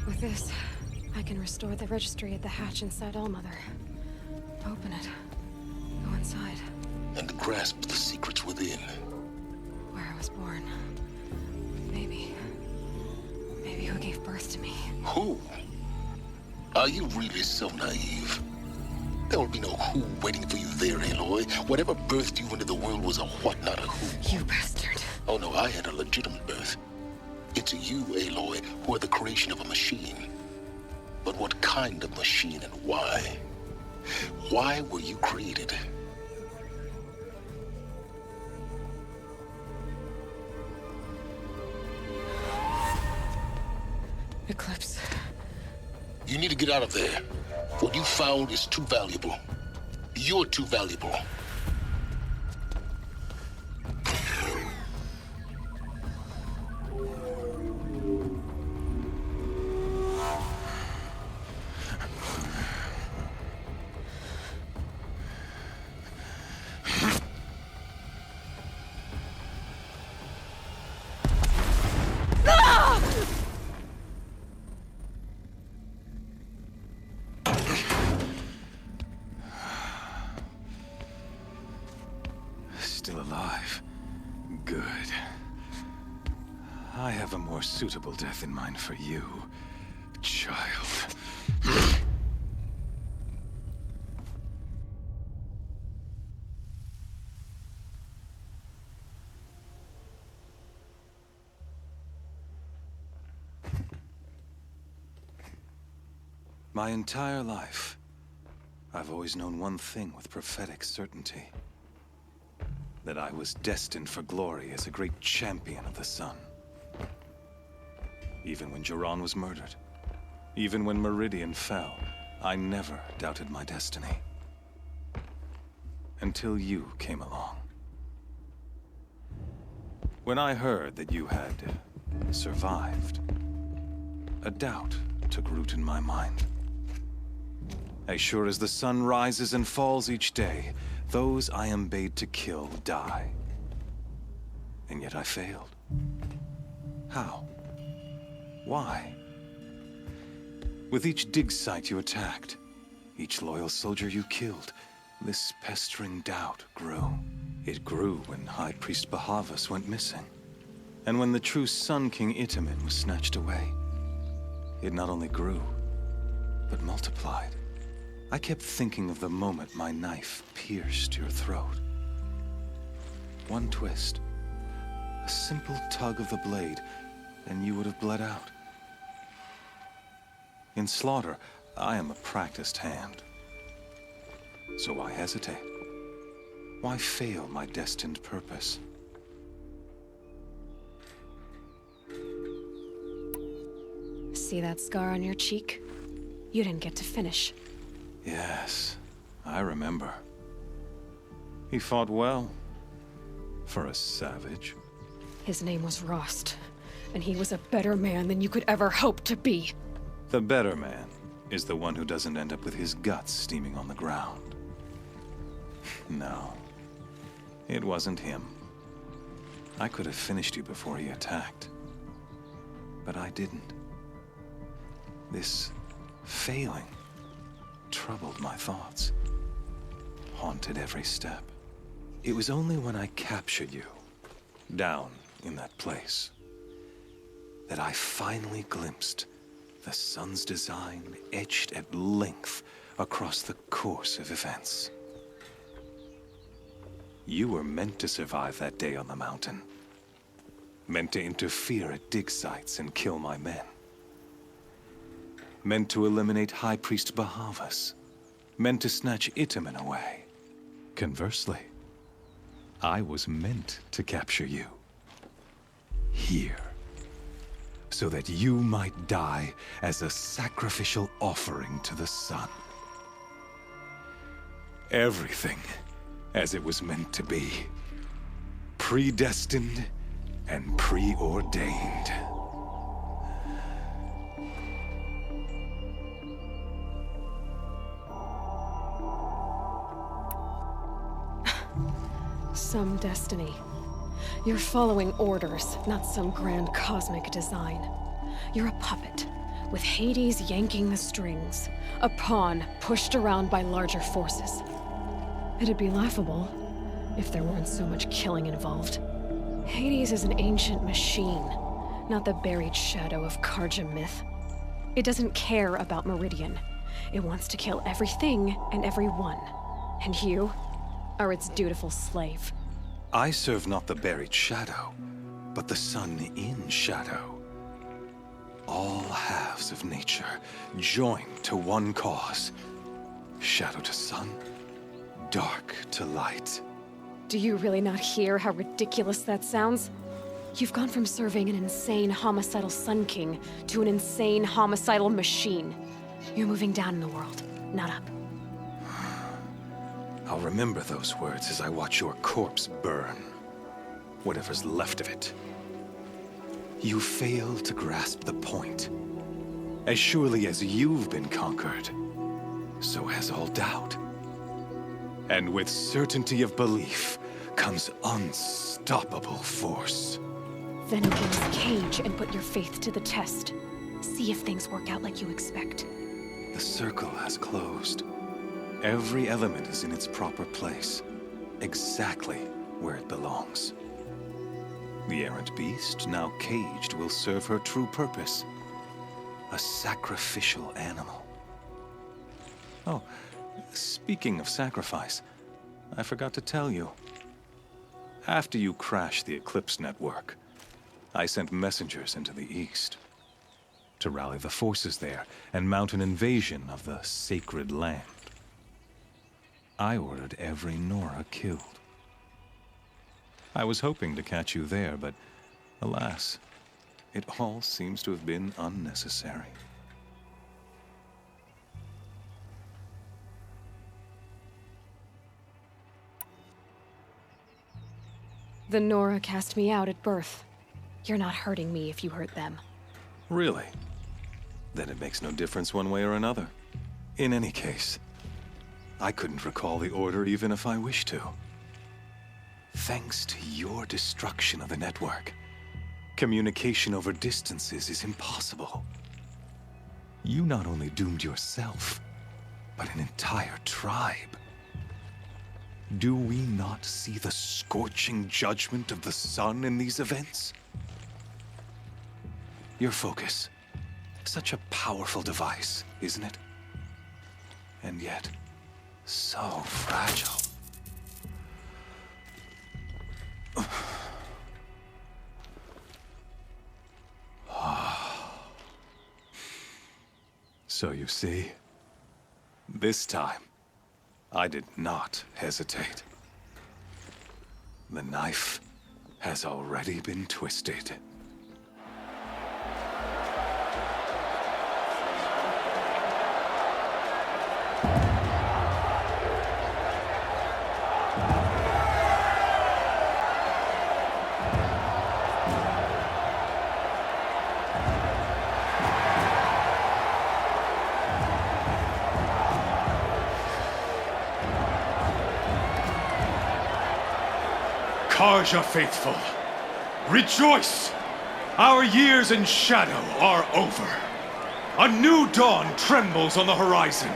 With this, I can restore the registry at the hatch inside Allmother. Open it. Go inside. And grasp the secrets within. Where I was born. Maybe who gave birth to me. Who? Are you really so naive? There will be no who waiting for you there, Aloy. Whatever birthed you into the world was a what, not a who. You bastard. Oh no, I had a legitimate birth. It's you, Aloy, who are the creation of a machine. But what kind of machine and why? Why were you created? Eclipse. You need to get out of there. What you found is too valuable. You're too valuable. Still alive. Good. I have a more suitable death in mind for you, child. My entire life, I've always known one thing with prophetic certainty. That I was destined for glory as a great champion of the sun. Even when Jiran was murdered, even when Meridian fell, I never doubted my destiny. Until you came along. When I heard that you had survived, a doubt took root in my mind. As sure as the sun rises and falls each day, those I am bade to kill die. And yet I failed. How? Why? With each dig site you attacked, each loyal soldier you killed, this pestering doubt grew. It grew when High Priest Bahavas went missing. And when the true Sun King Itamen was snatched away. It not only grew, but multiplied. I kept thinking of the moment my knife pierced your throat. One twist, a simple tug of the blade, and you would have bled out. In slaughter, I am a practiced hand. So why hesitate? Why fail my destined purpose? See that scar on your cheek? You didn't get to finish. Yes, I remember. He fought well. For a savage. His name was Rost, and he was a better man than you could ever hope to be. The better man is the one who doesn't end up with his guts steaming on the ground. No, it wasn't him. I could have finished you before he attacked. But I didn't. This failing troubled my thoughts, haunted every step. It was only when I captured you, down in that place, that I finally glimpsed the sun's design etched at length across the course of events. You were meant to survive that day on the mountain. Meant to interfere at dig sites and kill my men. Meant to eliminate High Priest Bahavas. Meant to snatch Itamen away. Conversely, I was meant to capture you. Here. So that you might die as a sacrificial offering to the sun. Everything as it was meant to be. Predestined and preordained. some destiny. You're following orders, not some grand cosmic design. You're a puppet, with Hades yanking the strings. A pawn pushed around by larger forces. It'd be laughable if there weren't so much killing involved. Hades is an ancient machine, not the buried shadow of Carja myth. It doesn't care about Meridian. It wants to kill everything and everyone. And you are its dutiful slave. I serve not the buried shadow, but the sun in shadow. All halves of nature joined to one cause. Shadow to sun, dark to light. Do you really not hear how ridiculous that sounds? You've gone from serving an insane homicidal Sun King to an insane homicidal machine. You're moving down in the world, not up. I'll remember those words as I watch your corpse burn. Whatever's left of it. You fail to grasp the point. As surely as you've been conquered, so has all doubt. And with certainty of belief comes unstoppable force. Then open this cage and put your faith to the test. See if things work out like you expect. The circle has closed. Every element is in its proper place, exactly where it belongs. The errant beast, now caged, will serve her true purpose. A sacrificial animal. Oh, speaking of sacrifice, I forgot to tell you. After you crashed the Eclipse network, I sent messengers into the east to rally the forces there and mount an invasion of the sacred land. I ordered every Nora killed. I was hoping to catch you there, but alas, it all seems to have been unnecessary. The Nora cast me out at birth. You're not hurting me if you hurt them. Really? Then it makes no difference one way or another. In any case, I couldn't recall the order even if I wished to. Thanks to your destruction of the network, communication over distances is impossible. You not only doomed yourself, but an entire tribe. Do we not see the scorching judgment of the sun in these events? Your focus. Such a powerful device, isn't it? And yet, so fragile. So you see, this time, I did not hesitate. The knife has already been twisted. Carja faithful, rejoice! Our years in shadow are over. A new dawn trembles on the horizon.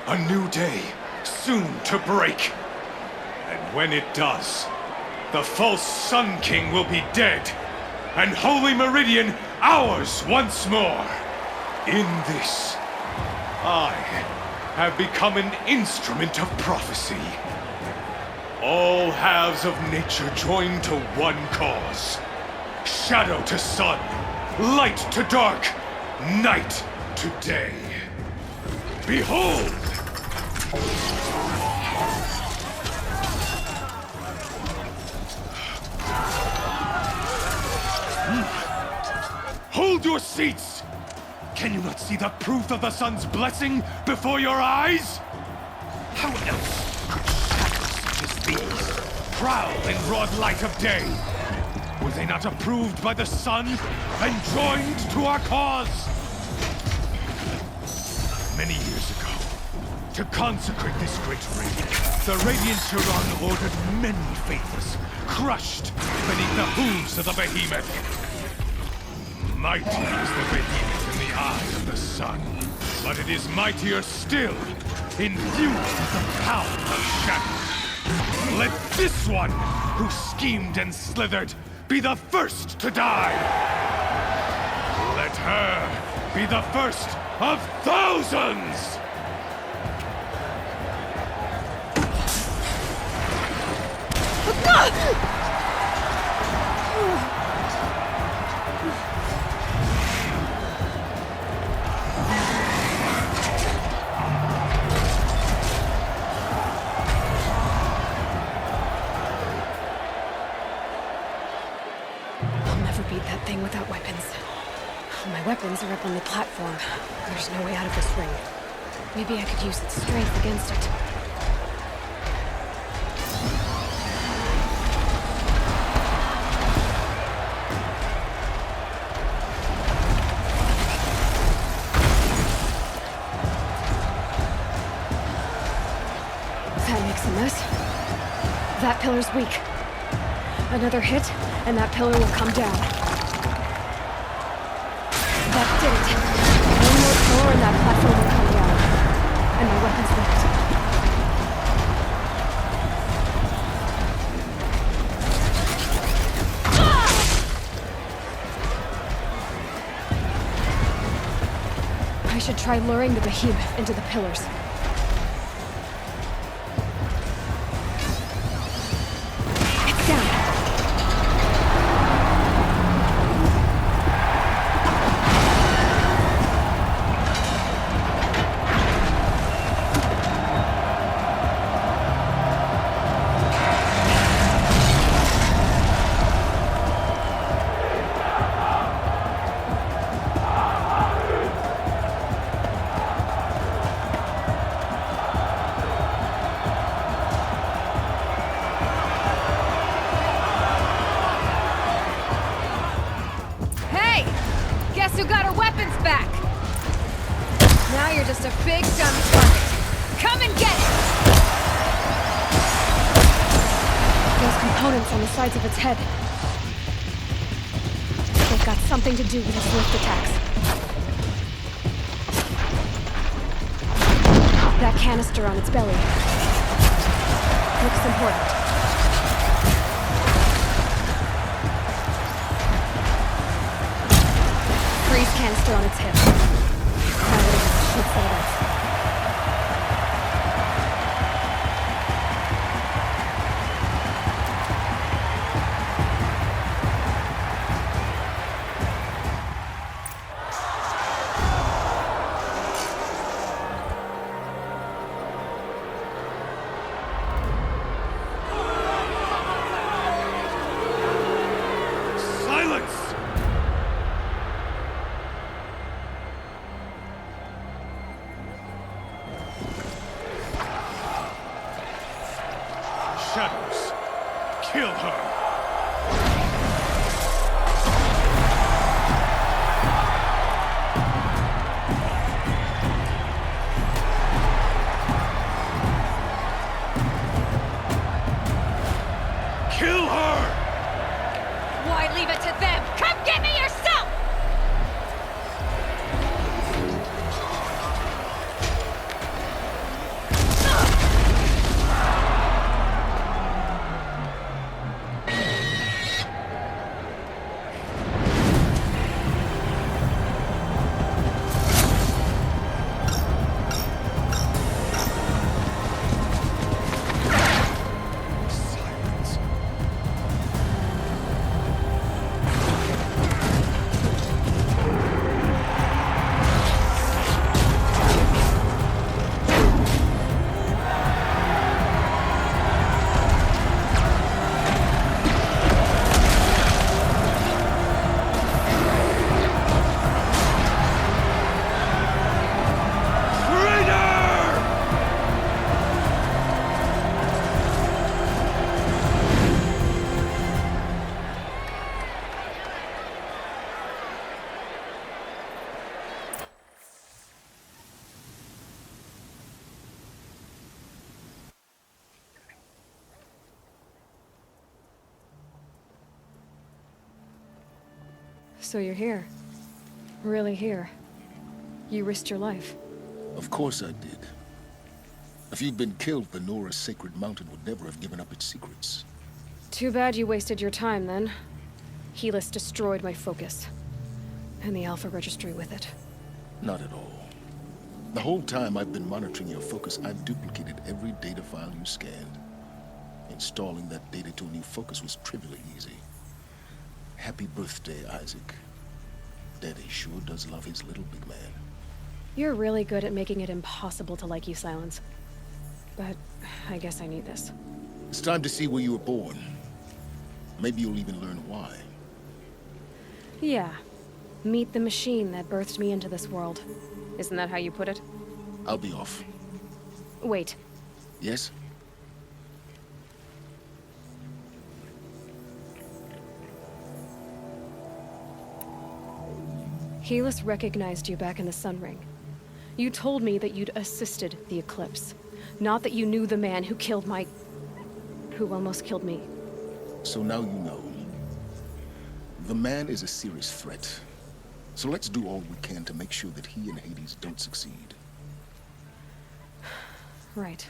A new day soon to break. And when it does, the false Sun King will be dead, and Holy Meridian ours once more. In this, I have become an instrument of prophecy. All halves of nature joined to one cause. Shadow to sun, light to dark, night to day. Behold! Hold your seats! Can you not see the proof of the sun's blessing before your eyes? How else could shadows such as these prowl in broad light of day? Were they not approved by the sun and joined to our cause? Many years ago, To consecrate this great raid, the Radiant Tyrann ordered many favors, crushed beneath the hooves of the behemoth. Mighty is the behemoth in the eye of the sun, but it is mightier still, infused with the power of shadow. Let this one, who schemed and slithered, be the first to die! Let her be the first of thousands! Without weapons. My weapons are up on the platform. There's no way out of this ring. Maybe I could use its strength against it. That makes a mess. That pillar's weak. Another hit, and that pillar will come down. That did it. One more floor and that platform will come down. And my weapon's ready. I should try luring the behemoth into the pillars. It's down. Just a big dumb target. Come and get it! Those components on the sides of its head. They've got something to do with its lift attacks. That canister on its belly. Looks important. Freeze canister on its hip. Let's set it up. So you're here. Really here. You risked your life. Of course I did. If you'd been killed, the Nora's sacred mountain would never have given up its secrets. Too bad you wasted your time, then. Helis destroyed my focus. And the Alpha Registry with it. Not at all. The whole time I've been monitoring your focus, I've duplicated every data file you scanned. Installing that data to a new focus was trivially easy. Happy birthday, Isaac. Daddy sure does love his little big man. You're really good at making it impossible to like you, Sylens. But I guess I need this. It's time to see where you were born. Maybe you'll even learn why. Yeah. Meet the machine that birthed me into this world. Isn't that how you put it? I'll be off. Wait. Yes? Helis recognized you back in the Sun Ring. You told me that you'd assisted the Eclipse. Not that you knew the man who killed who almost killed me. So now you know. The man is a serious threat. So let's do all we can to make sure that he and Hades don't succeed. Right.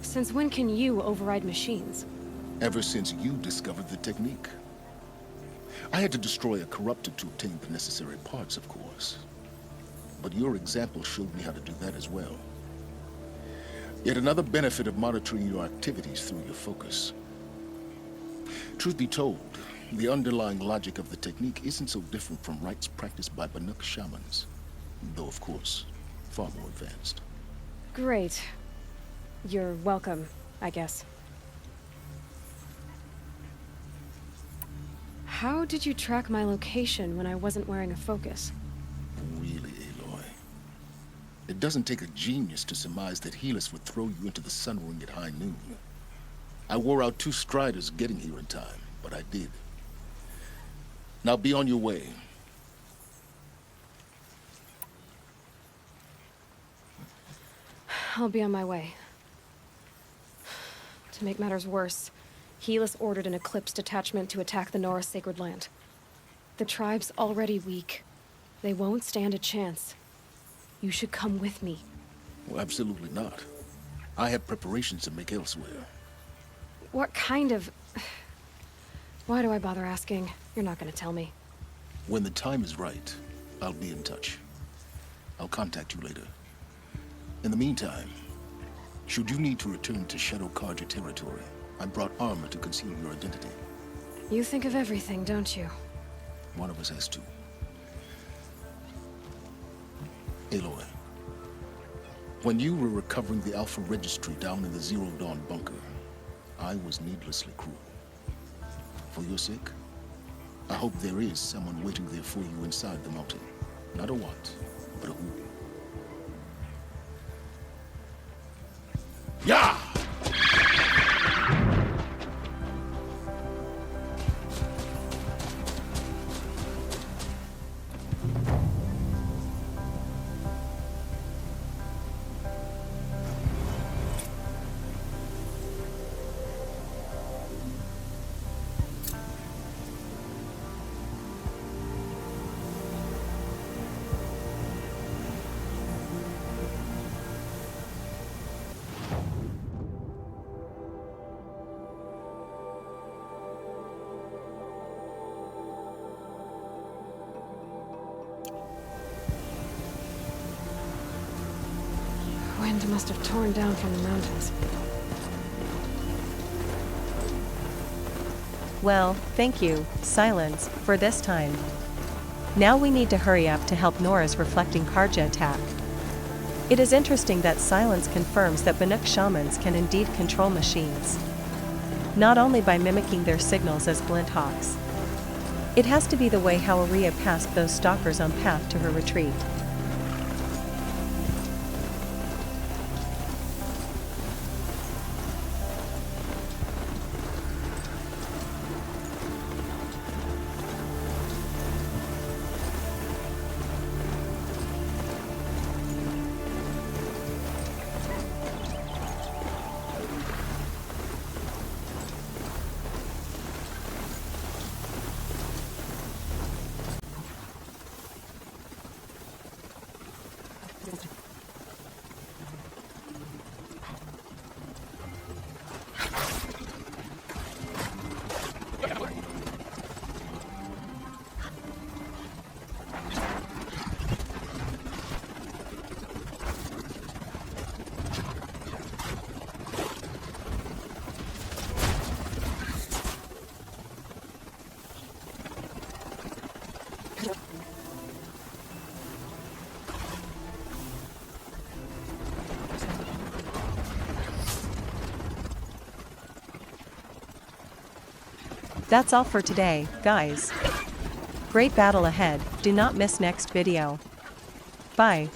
Since when can you override machines? Ever since you discovered the technique. I had to destroy a corrupted to obtain the necessary parts, of course. But your example showed me how to do that as well. Yet another benefit of monitoring your activities through your focus. Truth be told, the underlying logic of the technique isn't so different from rites practiced by Banuk shamans. Though, of course, far more advanced. Great. You're welcome, I guess. How did you track my location when I wasn't wearing a focus? Really, Aloy? It doesn't take a genius to surmise that Helis would throw you into the Sun Ring at high noon. I wore out 2 striders getting here in time, but I did. Now be on your way. I'll be on my way. To make matters worse, Helis ordered an Eclipse detachment to attack the Nora Sacred Land. The tribe's already weak. They won't stand a chance. You should come with me. Well, absolutely not. I have preparations to make elsewhere. What kind of... Why do I bother asking? You're not gonna tell me. When the time is right, I'll be in touch. I'll contact you later. In the meantime, should you need to return to Shadow Carja territory, I brought armor to conceal your identity. You think of everything, don't you? One of us has to. Aloy, when you were recovering the Alpha Registry down in the Zero Dawn bunker, I was needlessly cruel. For your sake, I hope there is someone waiting there for you inside the mountain. Not a what, but a who. Yeah! Wind must have torn down from the mountains. Well, thank you, Sylens, for this time. Now we need to hurry up to help Nora's reflecting Carja attack. It is interesting that Sylens confirms that Banuk shamans can indeed control machines. Not only by mimicking their signals as glint hawks. It has to be the way how Aria passed those stalkers on path to her retreat. That's all for today, guys. Great battle ahead, do not miss next video. Bye.